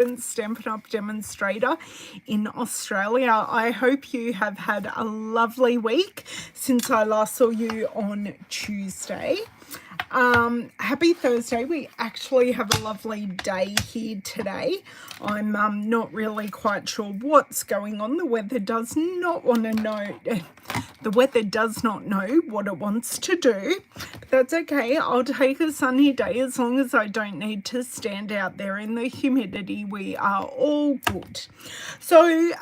Stampin' Up Demonstrator in Australia. I hope you have had a lovely week since I last saw you on Tuesday. Happy Thursday. We actually have a lovely day here today. I'm not really quite sure what's going on. The weather does not want to know. The weather does not know what it wants to do. But that's okay. I'll take a sunny day as long as I don't need to stand out there in the humidity. We are all good. So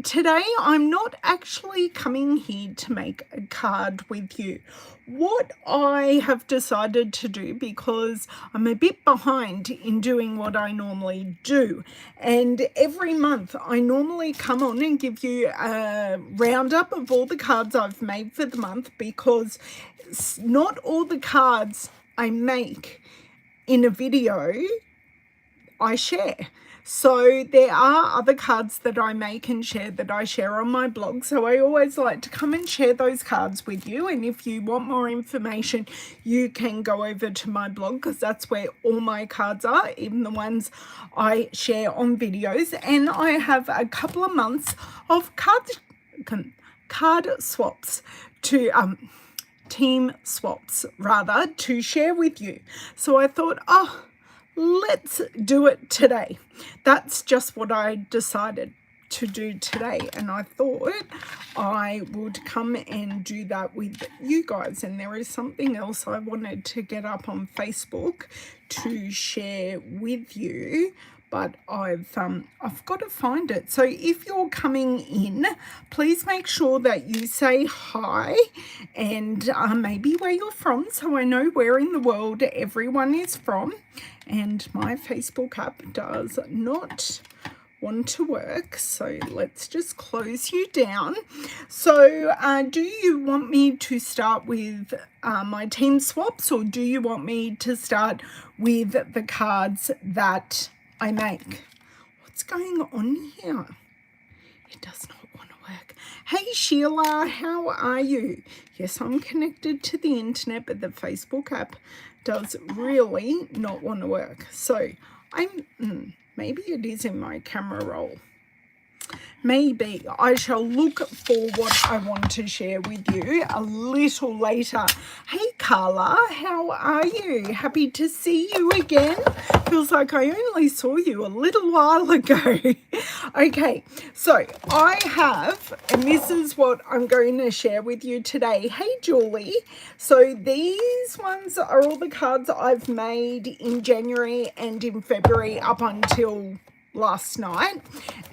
today I'm not actually coming here to make a card with you. What I have decided to do, because I'm a bit behind in doing what I normally do, and every month I normally come on and give you a roundup of all the cards I've made for the month, because not all the cards I make in a video I share. So there are other cards that I make and share that I share on my blog. So I always like to come and share those cards with you. And if you want more information, you can go over to my blog, because that's where all my cards are, even the ones I share on videos. And I have a couple of months of card swaps to team swaps rather to share with you. So I thought, let's do it today. That's just what I decided to do today, and I thought I would come and do that with you guys. And there is something else I wanted to get up on Facebook to share with you, but I've got to find it. So if you're coming in, please make sure that you say hi and maybe where you're from, so I know where in the world everyone is from. And my Facebook app does not want to work, so let's just close you down. So do you want me to start with my team swaps, or do you want me to start with the cards that I make? What's going on here? It does not want to work. Hey Sheila, how are you? Yes, I'm connected to the internet, but the Facebook app does really not want to work. So maybe it is in my camera roll. Maybe I shall look for what I want to share with you a little later. Hey Carla, how are you? Happy to see you again. Feels like I only saw you a little while ago. Okay, so I have, and this is what I'm going to share with you today. Hey Julie, so these ones are all the cards I've made in January and in February up until last night,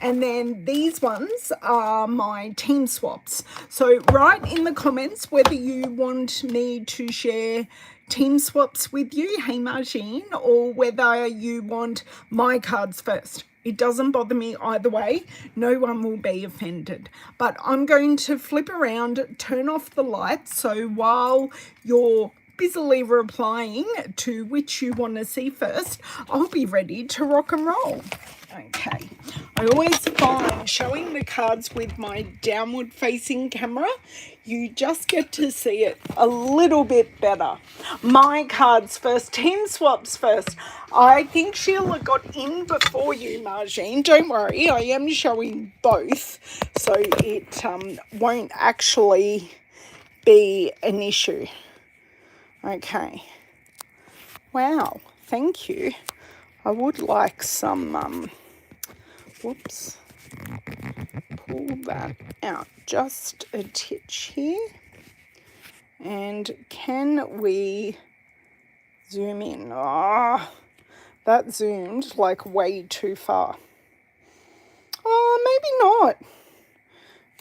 and then these ones are my team swaps. So write in the comments whether you want me to share team swaps with you, hey Margine, or whether you want my cards first. It doesn't bother me either way. No one will be offended. But I'm going to flip around, turn off the lights, so while you're busily replying to which you want to see first, I'll be ready to rock and roll. Okay, I always find showing the cards with my downward facing camera, you just get to see it a little bit better. My cards first, team swaps first. I think Sheila got in before you, Margine. Don't worry, I am showing both, so it won't actually be an issue. Okay, wow, thank you. I would like some, whoops, pull that out just a titch here. And can we zoom in? That zoomed like way too far. Maybe not.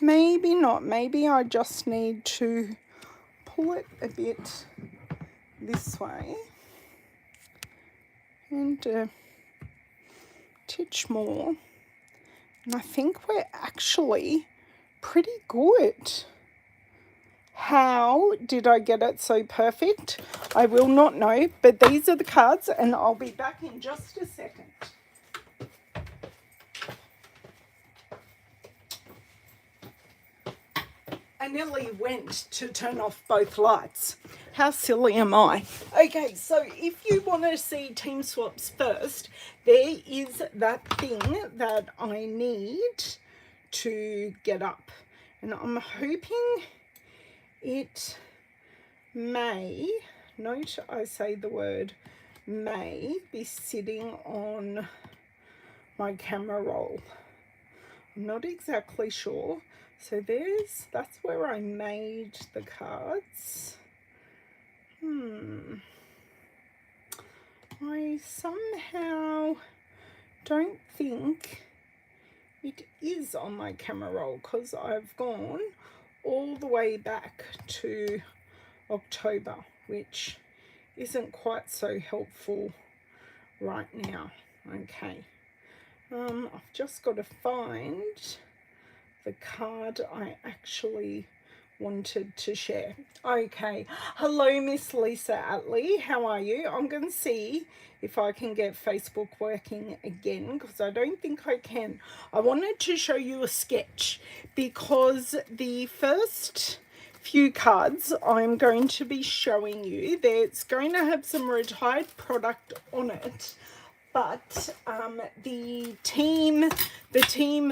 Maybe not. Maybe I just need to pull it a bit this way and titch more, and I think we're actually pretty good. How did I get it so perfect? I will not know, but these are the cards, and I'll be back in just a second. I nearly went to turn off both lights. How silly am I? Okay, so if you want to see team swaps first, there is that thing that I need to get up. And I'm hoping it may, note I say the word may, be sitting on my camera roll. I'm not exactly sure. So that's where I made the cards. I somehow don't think it is on my camera roll because I've gone all the way back to October, which isn't quite so helpful right now. Okay, I've just got to find the card I actually wanted to share. Okay, hello Miss Lisa Atley, how are you? I'm going to see if I can get Facebook working again because I don't think I can. I wanted to show you a sketch because the first few cards I'm going to be showing you, it's going to have some retired product on it. But the team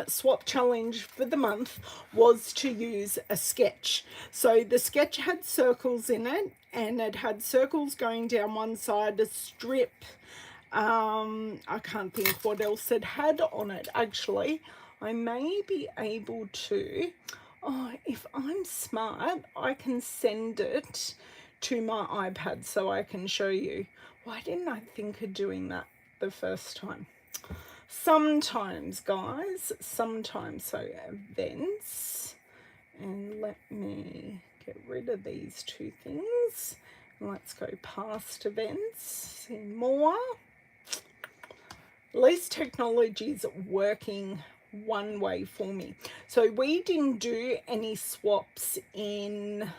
swap challenge for the month was to use a sketch. So the sketch had circles in it, and it had circles going down one side, a strip. I can't think what else it had on it. Actually, I may be able to, if I'm smart, I can send it to my iPad so I can show you. Why didn't I think of doing that the first time? Sometimes, guys, sometimes. So events, and let me get rid of these two things. Let's go past events, see more. At least technology's working one way for me. So we didn't do any swaps in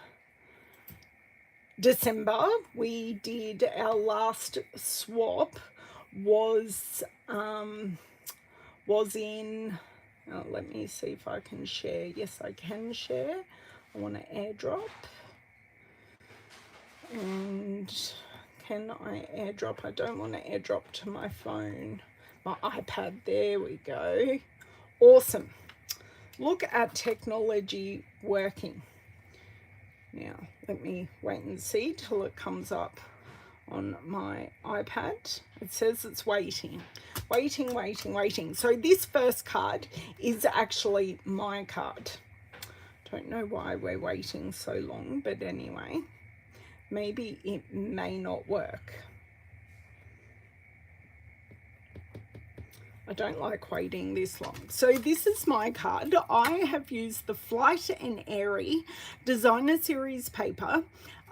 December. We did our last swap was in, let me see if I can share. Yes, I can share. I want to airdrop. And can I airdrop? I don't want to airdrop to my phone, my iPad. There we go. Awesome. Look at technology working. Now, let me wait and see till it comes up on my iPad. It says it's waiting. So this first card is actually my card. Don't know why we're waiting so long, but anyway, maybe it may not work. I don't like waiting this long. So this is my card. I have used the Flight and Airy Designer Series paper.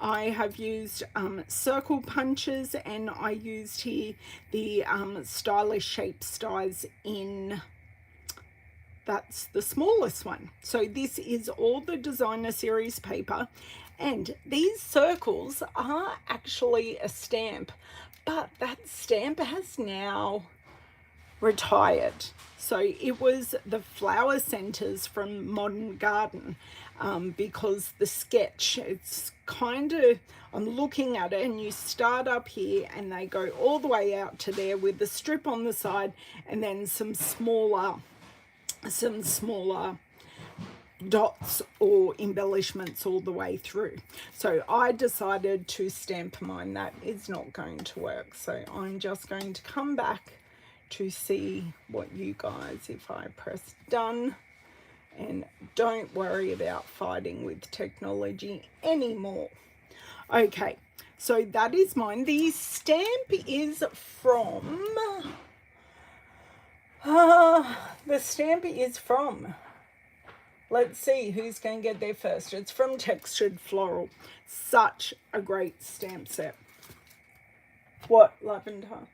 I have used circle punches, and I used here the Stylish Shapes dies in, that's the smallest one. So this is all the Designer Series paper, and these circles are actually a stamp, but that stamp has now retired. So it was the flower centers from Modern Garden, because the sketch, it's kind of, I'm looking at it, and you start up here and they go all the way out to there with the strip on the side, and then some smaller dots or embellishments all the way through. So I decided to stamp mine. That is not going to work, so I'm just going to come back to see what you guys, if I press done, and don't worry about fighting with technology anymore. Okay, so that is mine. The stamp is from let's see who's going to get there first. It's from Textured Floral. Such a great stamp set. What, Lavender?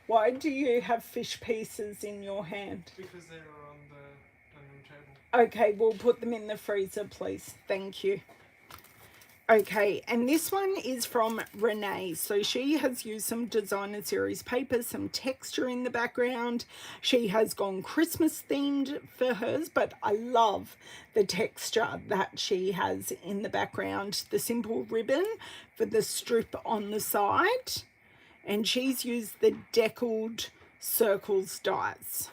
Why do you have fish pieces in your hand? Because they were on the dining room table. Okay, we'll put them in the freezer, please. Thank you. Okay, and this one is from Renee. So she has used some designer series paper, some texture in the background. She has gone Christmas themed for hers, but I love the texture that she has in the background. The simple ribbon for the strip on the side. And she's used the deckled circles dies.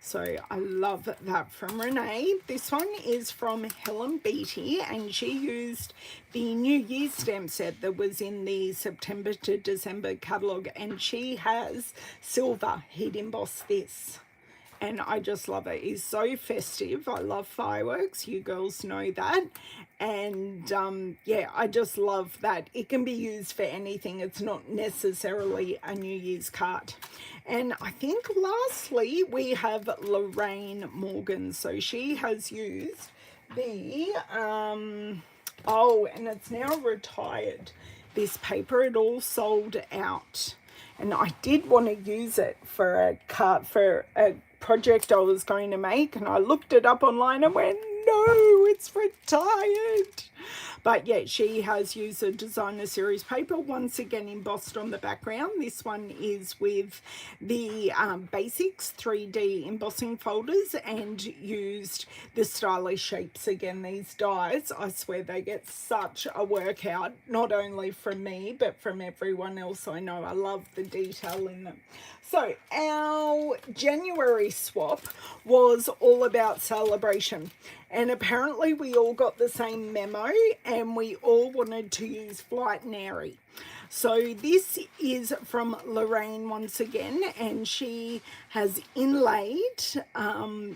So I love that from Renee. This one is from Helen Beatty, and she used the New Year's stamp set that was in the September to December catalogue, and she has silver heat embossed this. And I just love it. It's so festive. I love fireworks. You girls know that. And yeah, I just love that. It can be used for anything. It's not necessarily a New Year's card. And I think lastly, we have Lorraine Morgan. So she has used the, oh, and it's now retired. This paper, it all sold out. And I did want to use it for a card, for a project I was going to make, and I looked it up online and went, no, it's retired. But yeah, she has used a designer series paper, once again embossed on the background. This one is with the Basics 3D embossing folders, and used the stylish shapes again. These dies, I swear they get such a workout, not only from me but from everyone else I know. I love the detail in them. So our January swap was all about celebration, and apparently we all got the same memo and we all wanted to use Flight and Airy. So this is from Lorraine once again, and she has inlaid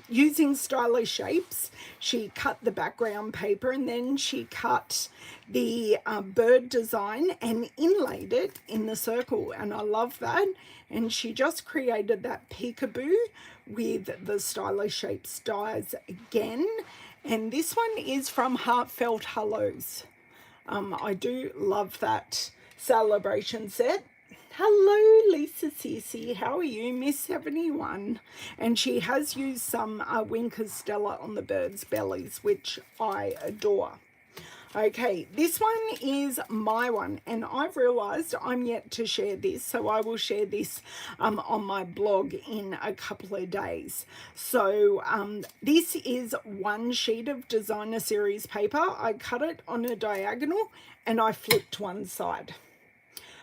using stylish shapes. She cut the background paper, and then she cut the bird design and inlaid it in the circle, and I love that. And she just created that peekaboo with the stylish shapes dies again. And this one is from Heartfelt Hellos. I do love that celebration set. Hello, Lisa Cece. How are you, Miss 71? And she has used some Winkers Stella on the birds' bellies, which I adore. Okay, this one is my one, and I've realized I'm yet to share this, so I will share this on my blog in a couple of days. So this is one sheet of designer series paper. I cut it on a diagonal and I flipped one side.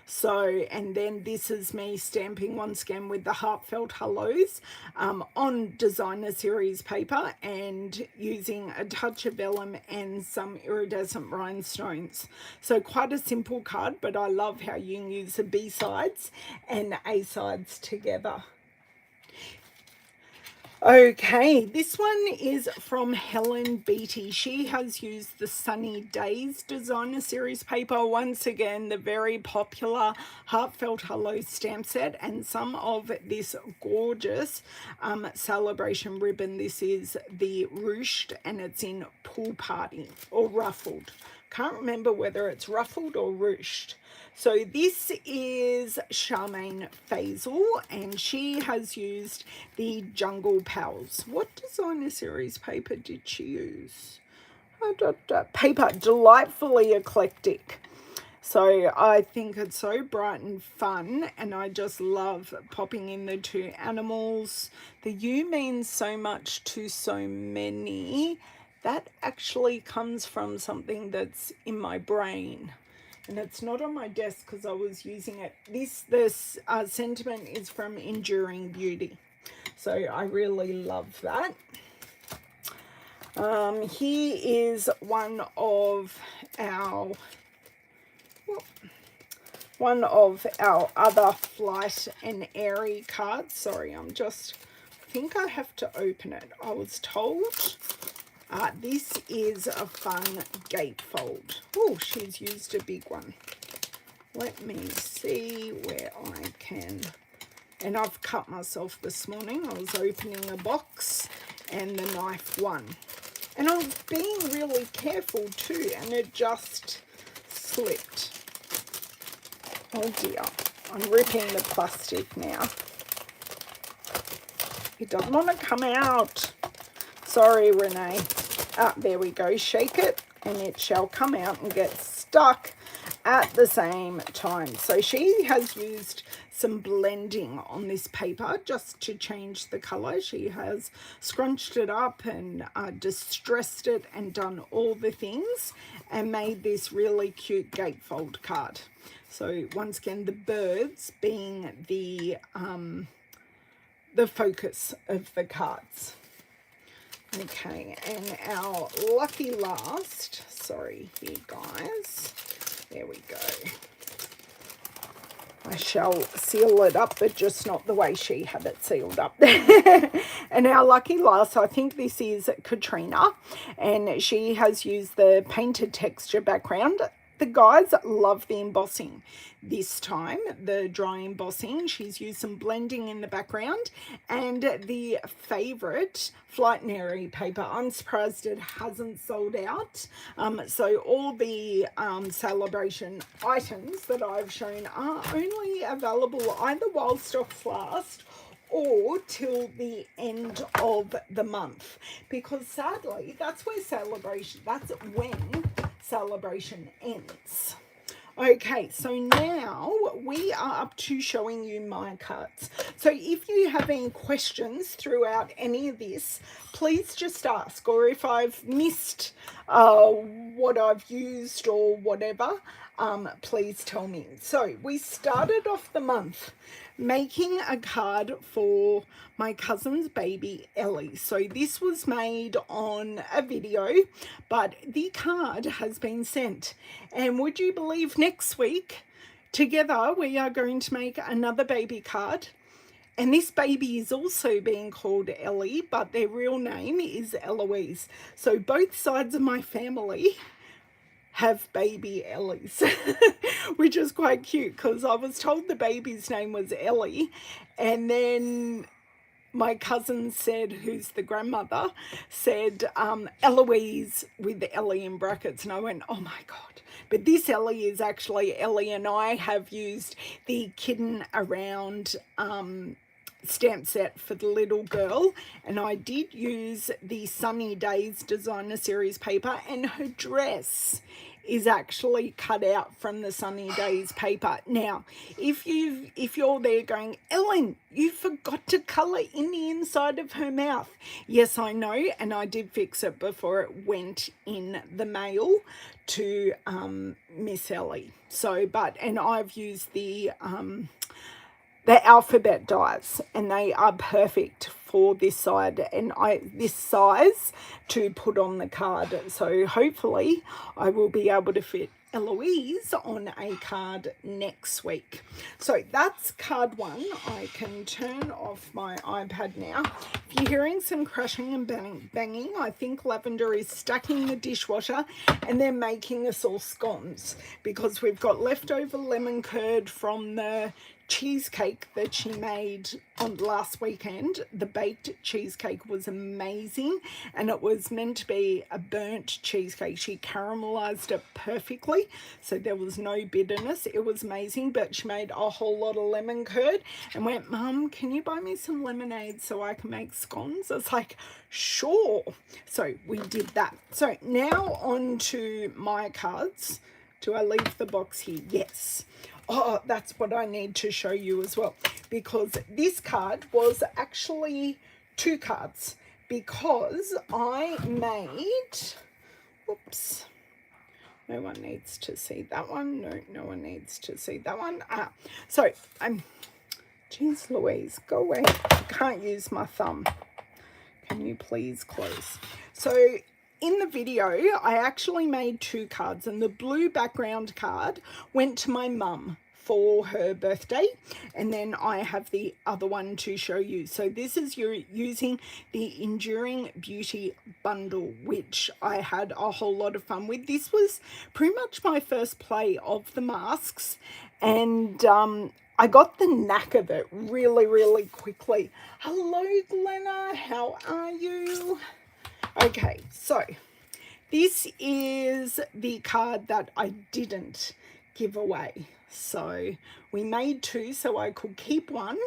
So, and then this is me stamping once again with the Heartfelt Hellos on designer series paper, and using a touch of vellum and some iridescent rhinestones. So quite a simple card, but I love how you can use the B sides and A sides together. Okay, this one is from Helen Beatty. She has used the Sunny Days designer series paper, once again the very popular Heartfelt Hello stamp set, and some of this gorgeous celebration ribbon. This is the ruched, and it's in Pool Party, or ruffled. Can't remember whether it's ruffled or ruched. So this is Charmaine Faisal, and she has used the Jungle Pals. What designer series paper did she use? Paper Delightfully Eclectic. So I think it's so bright and fun, and I just love popping in the two animals. The U means so much to so many. That actually comes from something that's in my brain. And it's not on my desk because I was using it. This sentiment is from Enduring Beauty. So I really love that. Here is one of our other Flight and Airy cards. Sorry, I think I have to open it. I was told. This is a fun gatefold. Oh, she's used a big one. Let me see where I can. And I've cut myself this morning. I was opening a box and the knife won. And I was being really careful too, and it just slipped. Oh dear. I'm ripping the plastic now. It doesn't want to come out. Sorry, Renee. There we go. Shake it. and it shall come out and get stuck at the same time. So she has used some blending on this paper just to change the color. She has scrunched it up and distressed it and done all the things and made this really cute gatefold card. So once again, the birds being the focus of the cards. Okay, and our lucky last, sorry here guys, there we go. I shall seal it up, but just not the way she had it sealed up. And our lucky last, I think this is Katrina, and she has used the painted texture background. The guys love the embossing this time, the dry embossing. She's used some blending in the background and the favourite Flightnary paper. I'm surprised it hasn't sold out. So all the celebration items that I've shown are only available either while stocks last or till the end of the month, because sadly that's when celebration ends. Okay, so now we are up to showing you my cards. So if you have any questions throughout any of this, please just ask, or if I've missed what I've used or whatever, please tell me. So we started off the month making a card for my cousin's baby Ellie. So this was made on a video, but the card has been sent. And would you believe next week together we are going to make another baby card, and this baby is also being called Ellie, but their real name is Eloise. So both sides of my family have baby Ellies, which is quite cute, because I was told the baby's name was Ellie, and then my cousin said, who's the grandmother, said Eloise with the Ellie in brackets, and I went, oh my God. But this Ellie is actually Ellie, and I have used the Kitten Around stamp set for the little girl, and I did use the Sunny Days Designer Series paper, and her dress is actually cut out from the Sunny Days paper. Now, if you're there going, Ellen, you forgot to colour in the inside of her mouth. Yes, I know, and I did fix it before it went in the mail to Miss Ellie. So, and I've used the alphabet dies, and they are perfect for this side and this size to put on the card. So hopefully I will be able to fit Eloise on a card next week. So that's card one. I can turn off my iPad now. If you're hearing some crashing and banging, I think Lavender is stacking the dishwasher and they're making us all scones, because we've got leftover lemon curd from the cheesecake that she made on last weekend. The baked cheesecake was amazing, and it was meant to be a burnt cheesecake. She caramelized it perfectly, so there was no bitterness. It was amazing, but she made a whole lot of lemon curd and went, Mum, can you buy me some lemonade so I can make scones? It's like, sure. So we did that. So now on to my cards. Do I leave the box here? Yes. Oh, that's what I need to show you as well, because this card was actually two cards, because I made, whoops, no one needs to see that one. No one needs to see that one. So geez Louise, go away. I can't use my thumb. Can you please close? So in the video, I actually made two cards, and the blue background card went to my mum for her birthday, and then I have the other one to show you. So this is using the Enduring Beauty bundle, which I had a whole lot of fun with. This was pretty much my first play of the masks, and I got the knack of it really, really quickly. Hello, Glenna, how are you? Okay, so this is the card that I didn't give away. So we made two, so I could keep one,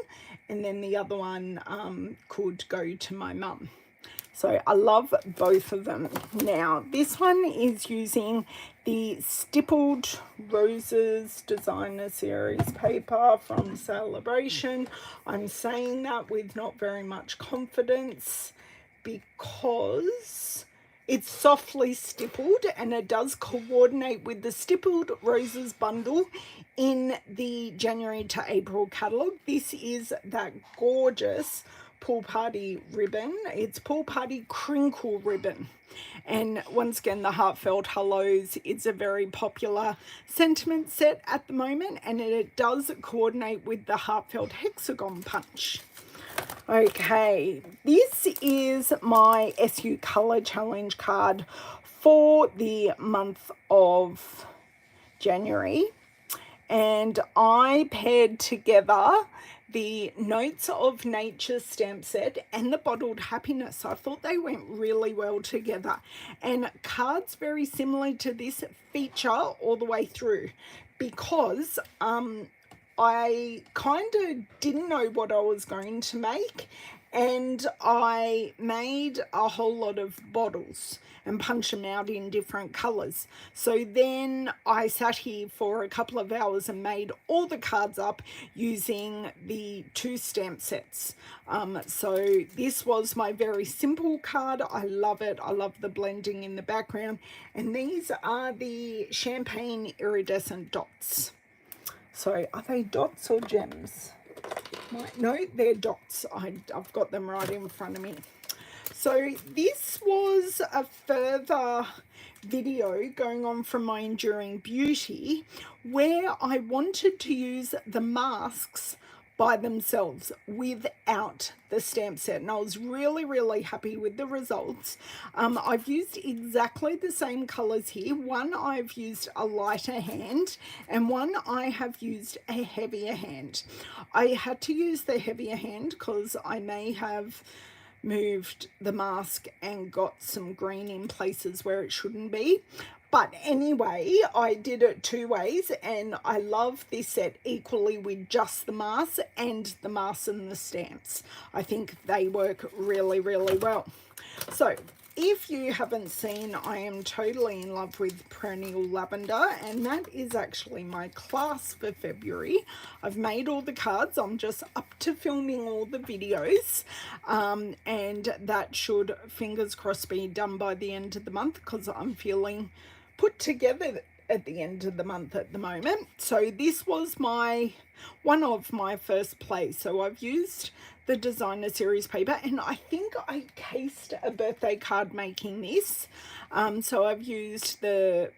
and then the other one could go to my mum. So I love both of them. Now, this one is using the Stippled Roses Designer Series paper from Celebration. I'm saying that with not very much confidence because it's softly stippled and it does coordinate with the Stippled Roses bundle in the January to April catalogue. This is that gorgeous Pool Party ribbon. It's Pool Party crinkle ribbon. And once again, the Heartfelt Hellos, it's a very popular sentiment set at the moment, and it does coordinate with the Heartfelt Hexagon Punch. Okay, this is my SU Colour Challenge card for the month of January. And I paired together the Notes of Nature stamp set and the Bottled Happiness. I thought they went really well together. And cards very similar to this feature all the way through because I kind of didn't know what I was going to make, and I made a whole lot of bottles and punched them out in different colours. So then I sat here for a couple of hours and made all the cards up using the 2 stamp sets. So this was my very simple card. I love it. I love the blending in the background. And these are the Champagne Iridescent Dots. So are they dots or gems? No, they're dots. I've got them right in front of me. So this was a further video going on from my Enduring Beauty where I wanted to use the masks by themselves without the stamp set, and I was really happy with the results. I've used exactly the same colors here. One I've used a lighter hand and one I have used a heavier hand. I had to use the heavier hand because I may have moved the mask and got some green in places where it shouldn't be. But anyway, I did it 2 ways, and I love this set equally with just the masks and the masks and the stamps. I think they work really well. So if you haven't seen, I am totally in love with Perennial Lavender, and that is actually my class for February. I've made all the cards. I'm just up to filming all the videos, and that should, fingers crossed, be done by the end of the month because I'm feeling put together at the end of the month at the moment. So this was one of my first plays. So I've used the Designer Series paper, and I think I cased a birthday card making this. So I've used the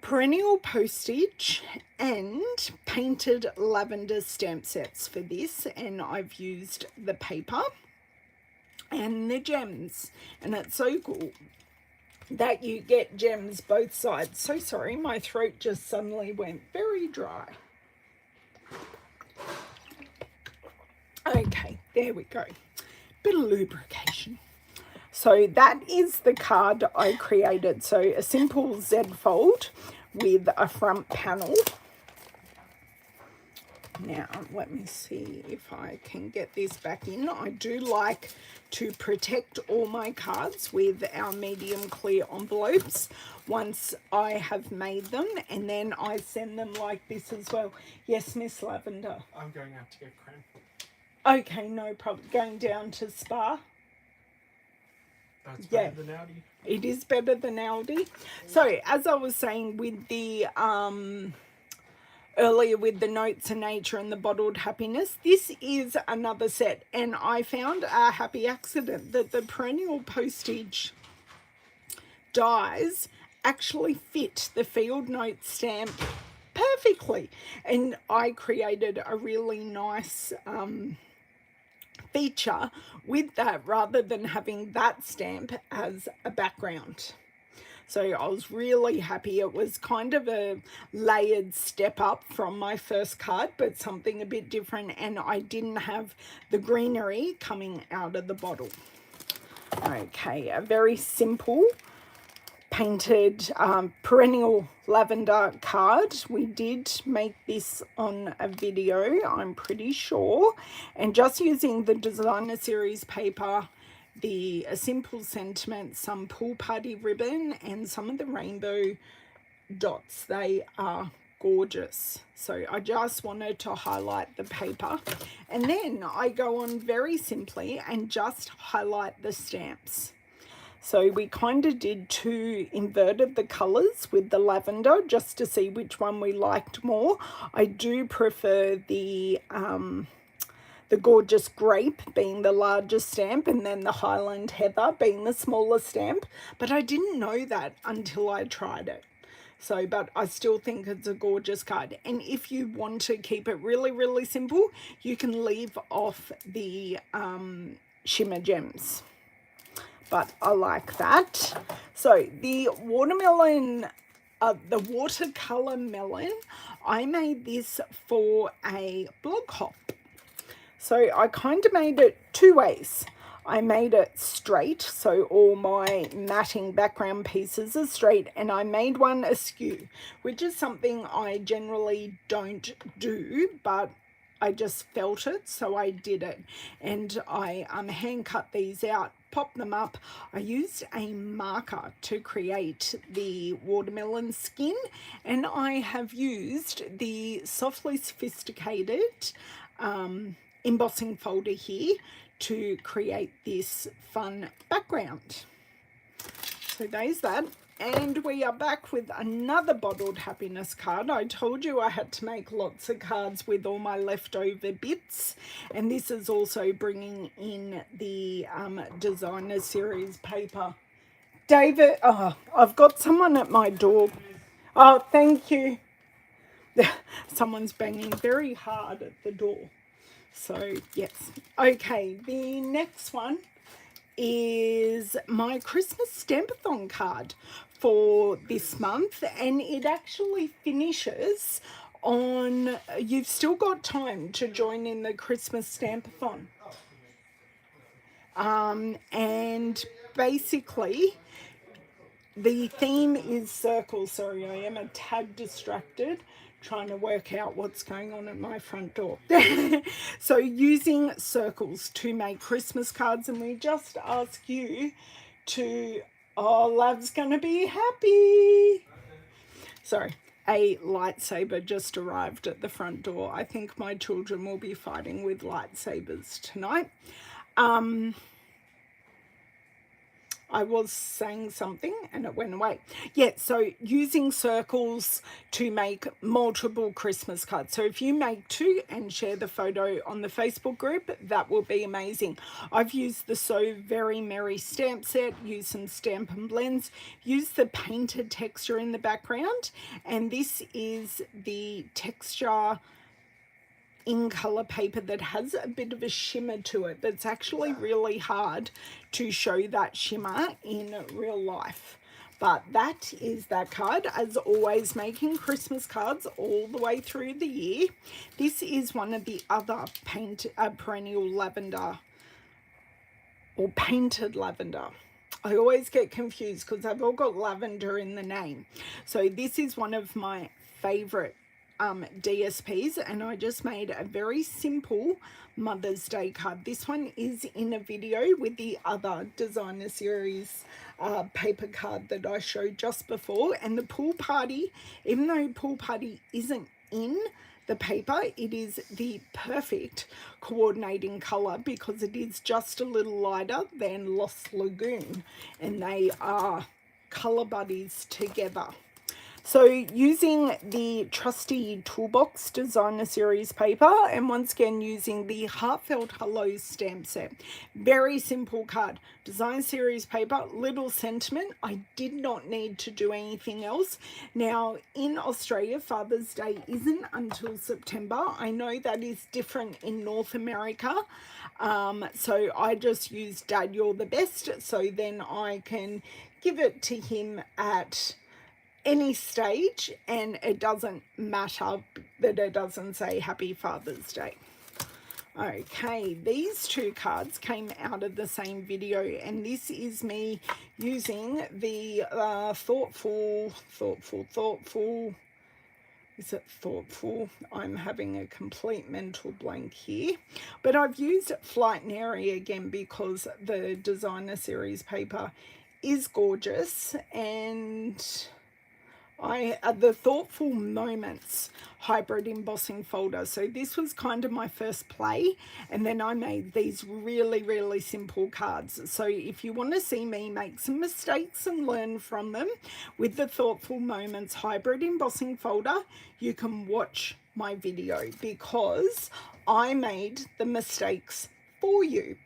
Perennial Postage and Painted Lavender stamp sets for this, and I've used the paper and the gems, and it's so cool that you get gems both sides. So sorry, my throat just suddenly went very dry. Okay, there we go. Bit of lubrication. So that is the card I created. So a simple Z fold with a front panel. Now, let me see if I can get this back in. I do like to protect all my cards with our medium clear envelopes once I have made them, and then I send them like this as well. Yes, Miss Lavender? I'm going out to get cream. Okay, no problem. Going down to Spa? That's better than Aldi. It is better than Aldi. So, as I was saying with the... earlier with the Notes of Nature and the Bottled Happiness, this is another set, and I found a happy accident that the Perennial Postage dies actually fit the Field Note stamp perfectly, and I created a really nice feature with that rather than having that stamp as a background. So I was really happy. It was kind of a layered step up from my first card, but something a bit different, and I didn't have the greenery coming out of the bottle. Okay, a very simple painted perennial lavender card. We did make this on a video, I'm pretty sure, and just using the designer series paper, the A Simple Sentiment, some pool party ribbon, and some of the rainbow dots. They are gorgeous. So I just wanted to highlight the paper, and then I go on very simply and just highlight the stamps. So we kind of inverted the colours with the lavender just to see which one we liked more. I do prefer the Gorgeous Grape being the largest stamp, and then the Highland Heather being the smaller stamp. But I didn't know that until I tried it. So, but I still think it's a gorgeous card. And if you want to keep it really, really simple, you can leave off the shimmer gems. But I like that. So the watermelon, the watercolor melon, I made this for a blog hop. So I kind of made it two ways. I made it straight, so all my matting background pieces are straight, and I made one askew, which is something I generally don't do, but I just felt it, so I did it. And I hand cut these out, pop them up. I used a marker to create the watermelon skin, and I have used the Softly Sophisticated embossing folder here to create this fun background. So there's that. And we are back with another Bottled Happiness card. I told you I had to make lots of cards with all my leftover bits. And this is also bringing in the designer series paper. David, oh, I've got someone at my door. Oh, thank you. Someone's banging very hard at the door. So, yes. Okay, the next one is my Christmas Stampathon card for this month, and it actually finishes on, you've still got time to join in the Christmas Stampathon. And basically the theme is circles. Sorry, I am a tad distracted trying to work out what's going on at my front door. So using circles to make Christmas cards, and we just ask you to, oh, Love's gonna be happy. Sorry, a lightsaber just arrived at the front door. I think my children will be fighting with lightsabers tonight. I was saying something and it went away. Yeah, so using circles to make multiple Christmas cards. So if you make two and share the photo on the Facebook group, that will be amazing. I've used the So Very Merry stamp set, used some Stampin' blends, used the painted texture in the background, and this is the texture in color paper that has a bit of a shimmer to it, but it's actually really hard to show that shimmer in real life. But that is that card. As always, making Christmas cards all the way through the year. This is one of the other perennial lavender or painted lavender. I always get confused because they've all got lavender in the name. So this is one of my favorite DSPs, and I just made a very simple Mother's Day card. This one is in a video with the other designer series paper card that I showed just before. And the pool party, even though pool party isn't in the paper, it is the perfect coordinating color because it is just a little lighter than Lost Lagoon, and they are color buddies together. So using the trusty Toolbox designer series paper, and once again using the Heartfelt Hellos stamp set. Very simple card. Design series paper, little sentiment. I did not need to do anything else. Now in Australia, Father's Day isn't until September. I know that is different in North America. So I just used Dad, You're the Best. So then I can give it to him at any stage, and it doesn't matter that it doesn't say Happy Father's Day. Okay, these two cards came out of the same video, and this is me using the thoughtful, is it thoughtful? I'm having a complete mental blank here. But I've used Flight and Airy again because the designer series paper is gorgeous, and the Thoughtful Moments hybrid embossing folder. So this was kind of my first play, and then I made these really, really simple cards. So if you want to see me make some mistakes and learn from them with the Thoughtful Moments hybrid embossing folder, you can watch my video because I made the mistakes for you.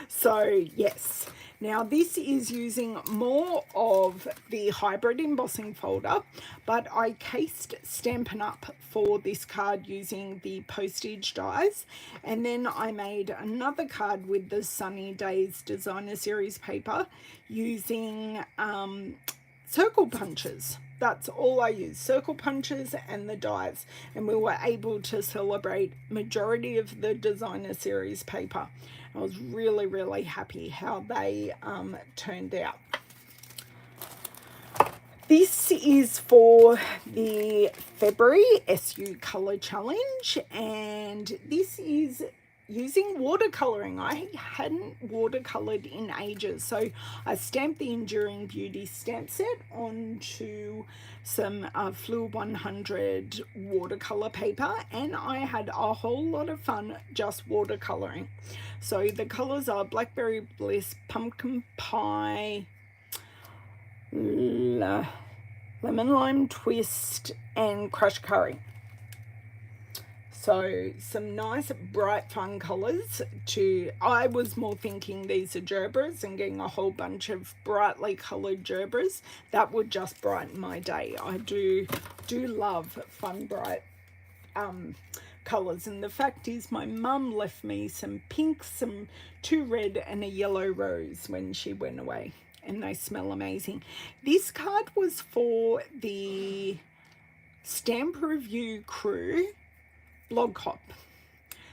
So yes, now this is using more of the hybrid embossing folder, but I cased Stampin' Up for this card using the postage dies, and then I made another card with the Sunny Days designer series paper using circle punches. That's all I use, circle punches and the dies, and we were able to celebrate majority of the designer series paper. I was really, really happy how they turned out. This is for the February SU Colour Challenge, and this is using watercolouring. I hadn't watercoloured in ages, so I stamped the Enduring Beauty stamp set onto some Fluid 100 watercolour paper, and I had a whole lot of fun just watercolouring. So the colours are Blackberry Bliss, Pumpkin Pie, Lemon Lime Twist, and Crushed Curry. So some nice bright fun colours. I was more thinking these are gerbers and getting a whole bunch of brightly coloured gerbers. That would just brighten my day. I do love fun bright colours, and the fact is my mum left me some pink, two red and a yellow rose when she went away, and they smell amazing. This card was for the Stamp Review crew blog hop.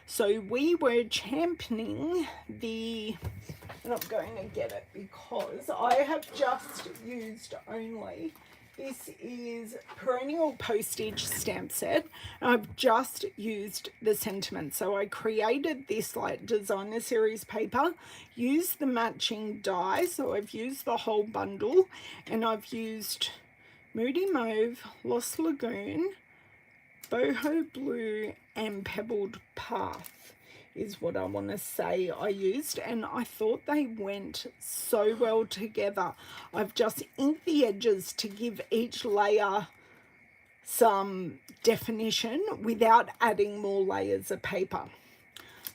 So we were championing and I'm going to get it because I have just used only, this is Perennial Postage stamp set, and I've just used the sentiment. So I created this like designer series paper, used the matching die, so I've used the whole bundle, and I've used Moody Mauve, Lost Lagoon, Boho Blue, and Pebbled Path is what I want to say I used, and I thought they went so well together. I've just inked the edges to give each layer some definition without adding more layers of paper.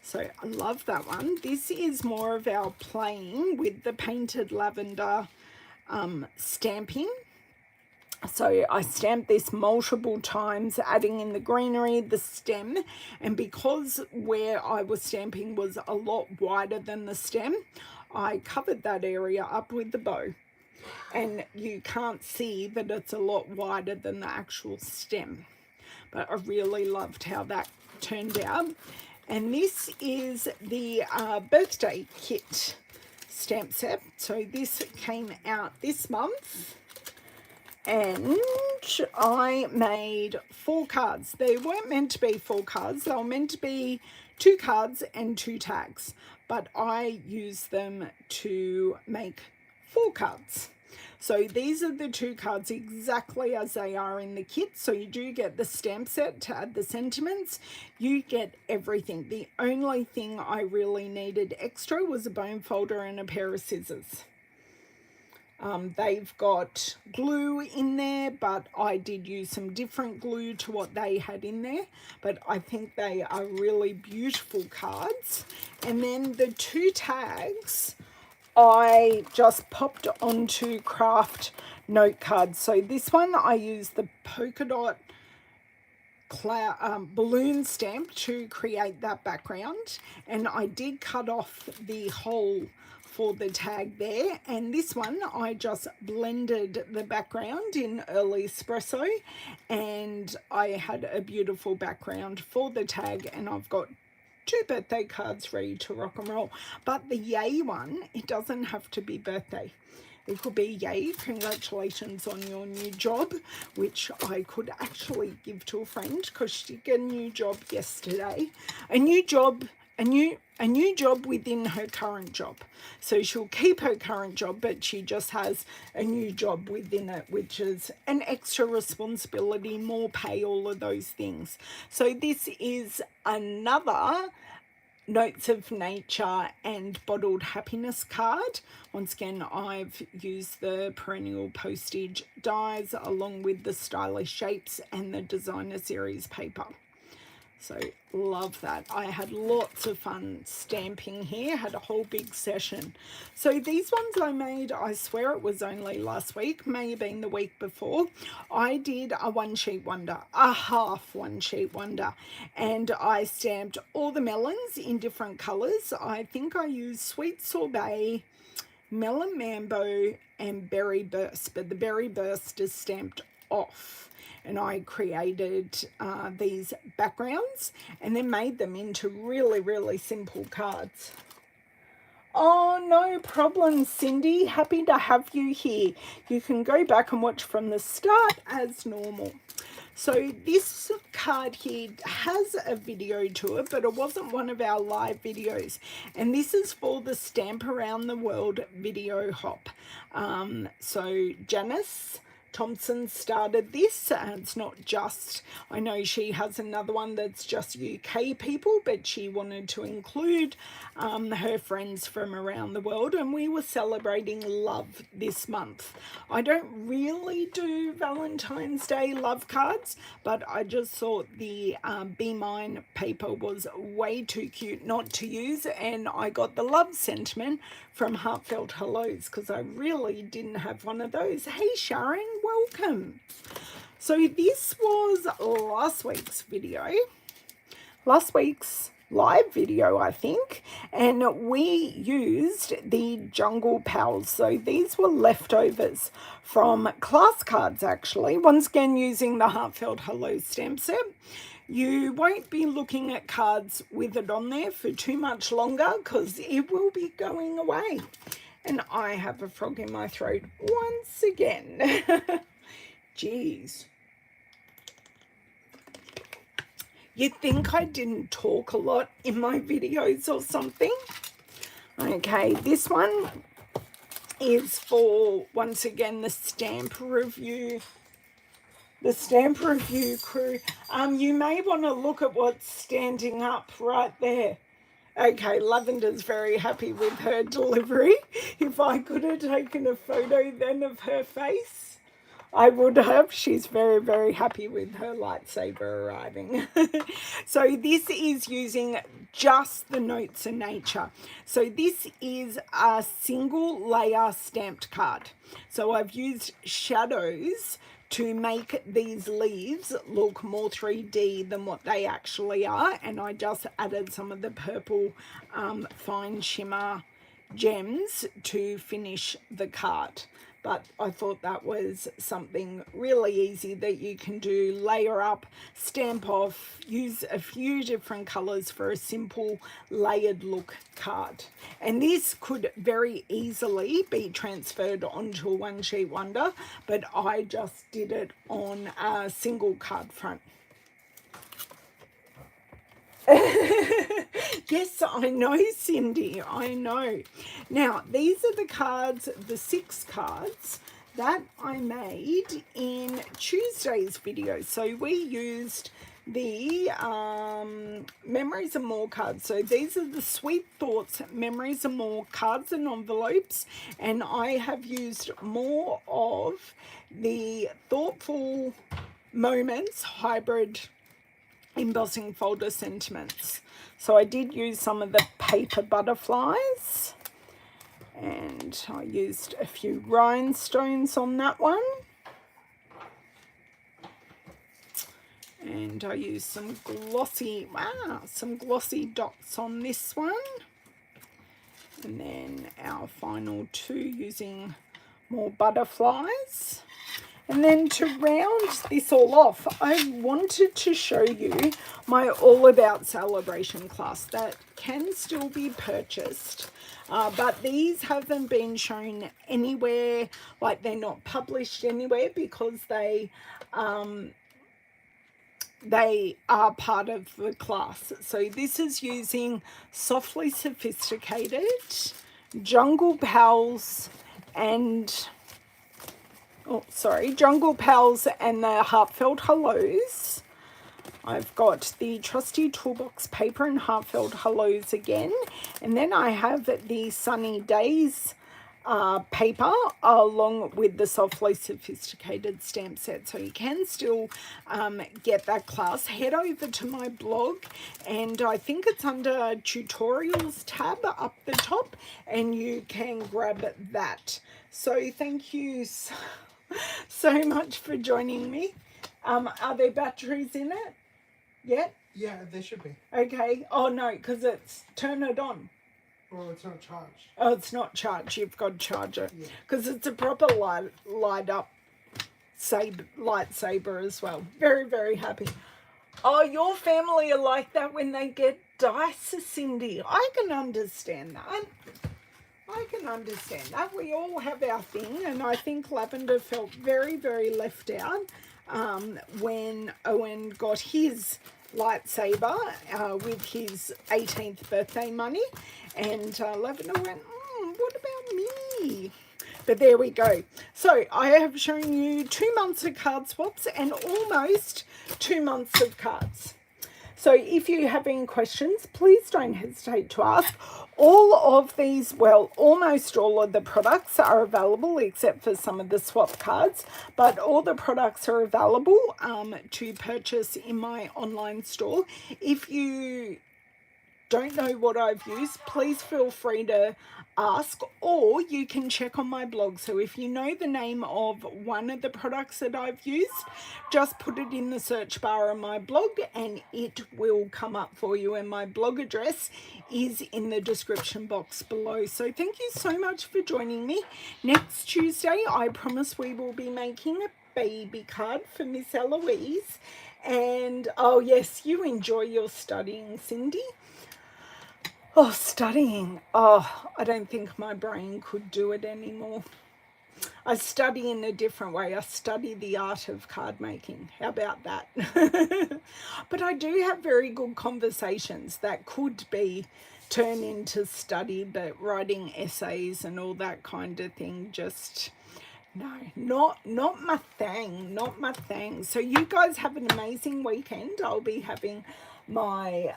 So I love that one. This is more of our playing with the Painted Lavender stamping. So I stamped this multiple times, adding in the greenery, the stem, and because where I was stamping was a lot wider than the stem, I covered that area up with the bow. And you can't see that it's a lot wider than the actual stem. But I really loved how that turned out. And this is the birthday kit stamp set. So this came out this month. And I made 4 cards. They weren't meant to be 4 cards. They were meant to be 2 cards and 2 tags. But I used them to make 4 cards. So these are the 2 cards exactly as they are in the kit. So you do get the stamp set to add the sentiments. You get everything. The only thing I really needed extra was a bone folder and a pair of scissors. They've got glue in there, but I did use some different glue to what they had in there. But I think they are really beautiful cards. And then the 2 tags, I just popped onto craft note cards. So this one I used the polka dot balloon stamp to create that background. And I did cut off the hole for the tag there, and this one I just blended the background in early espresso, and I had a beautiful background for the tag, and I've got 2 birthday cards ready to rock and roll. But the yay one, it doesn't have to be birthday. It could be, yay, congratulations on your new job, which I could actually give to a friend because she got a new job yesterday. A new job within her current job. So she'll keep her current job, but she just has a new job within it, which is an extra responsibility, more pay, all of those things. So this is another Notes of Nature and Bottled Happiness card. Once again, I've used the perennial postage dies along with the stylish shapes and the designer series paper. So love that. I had lots of fun stamping here, had a whole big session. So these ones I made, I swear it was only last week, may have been the week before. I did a one sheet wonder, a half one sheet wonder, and I stamped all the melons in different colors. I think I used Sweet Sorbet, Melon Mambo, and Berry Burst, but the Berry Burst is stamped off. And I created these backgrounds and then made them into really, really simple cards. Oh, no problem, Cindy. Happy to have you here. You can go back and watch from the start as normal. So this card here has a video to it, but it wasn't one of our live videos. And this is for the Stamp Around the World video hop. So Janice Thompson started this. It's not just, I know she has another one that's just UK people, but she wanted to include her friends from around the world, and we were celebrating love this month. I don't really do Valentine's Day love cards, but I just thought the Be Mine paper was way too cute not to use, and I got the love sentiment from Heartfelt Hellos because I really didn't have one of those. Hey Sharon, welcome. So this was last week's video, last week's live video, I think, and we used the Jungle Pals. So these were leftovers from class cards, actually. Once again, using the Heartfelt Hello stamp set. You won't be looking at cards with it on there for too much longer because it will be going away. And I have a frog in my throat once again. Jeez. You'd think I didn't talk a lot in my videos or something. Okay, this one is for, once again, the Stamp Review. The Stamp Review crew. You may want to look at what's standing up right there. Okay, Lavender's very happy with her delivery. If I could have taken a photo then of her face, I would have. She's very, very happy with her lightsaber arriving. So this is using just the Notes of Nature. So this is a single layer stamped card. So I've used shadows to make these leaves look more 3D than what they actually are, and I just added some of the purple fine shimmer gems to finish the card. But I thought that was something really easy that you can do, layer up, stamp off, use a few different colors for a simple layered look card. And this could very easily be transferred onto a one sheet wonder, but I just did it on a single card front. Yes, I know, Cindy, I know. Now, these are the cards, the 6 cards that I made in Tuesday's video. So we used the Memories and More cards. So these are the Sweet Thoughts Memories and More cards and envelopes, and I have used more of the Thoughtful Moments hybrid embossing folder sentiments. So I did use some of the paper butterflies, and I used a few rhinestones on that one, and I used some glossy dots on this one, and then our final 2 using more butterflies. And then to round this all off, I wanted to show you my All About Celebration class that can still be purchased. But these haven't been shown anywhere, like they're not published anywhere because they are part of the class. So this is using Softly Sophisticated, Jungle Pals, and Jungle Pals and the Heartfelt Hellos. I've got the trusty toolbox paper and Heartfelt Hellos again. And then I have the Sunny Days paper along with the Softly Sophisticated stamp set. So you can still get that class. Head over to my blog, and I think it's under tutorials tab up the top, and you can grab that. So thank you so much for joining me. Are there batteries in it yet? Yeah, they should be. Okay. Oh no, because it's turn it on. Well, it's not charged. Oh, it's not charged. You've got to charge it because it's a proper light up lightsaber as well. Very, very happy. Oh, your family are like that when they get dice, Cindy. I can understand that. We all have our thing, and I think Lavender felt very, very left out when Owen got his lightsaber with his 18th birthday money, and Lavender went, what about me? But there we go. So I have shown you 2 months of card swaps and almost 2 months of cards. So if you have any questions, please don't hesitate to ask. All of these, well, almost all of the products are available except for some of the swap cards, but all the products are available to purchase in my online store. If you don't know what I've used, please feel free to ask, or you can check on my blog. So if you know the name of one of the products that I've used, just put it in the search bar on my blog and it will come up for you, and my blog address is in the description box below. So thank you so much for joining me. Next Tuesday, I promise we will be making a baby card for Miss Eloise. And oh yes, you enjoy your studying, Cindy. Oh, studying. Oh, I don't think my brain could do it anymore. I study in a different way. I study the art of card making. How about that? But I do have very good conversations that could be turned into study, but writing essays and all that kind of thing, just no, not my thing. So you guys have an amazing weekend. I'll be having my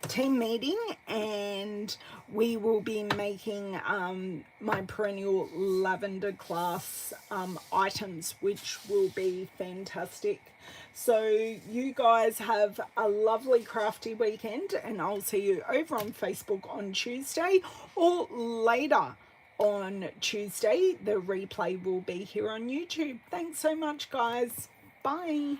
team meeting, and we will be making my perennial lavender class items, which will be fantastic. So you guys have a lovely crafty weekend, and I'll see you over on Facebook on Tuesday, or later on Tuesday the replay will be here on YouTube. Thanks so much, guys. Bye.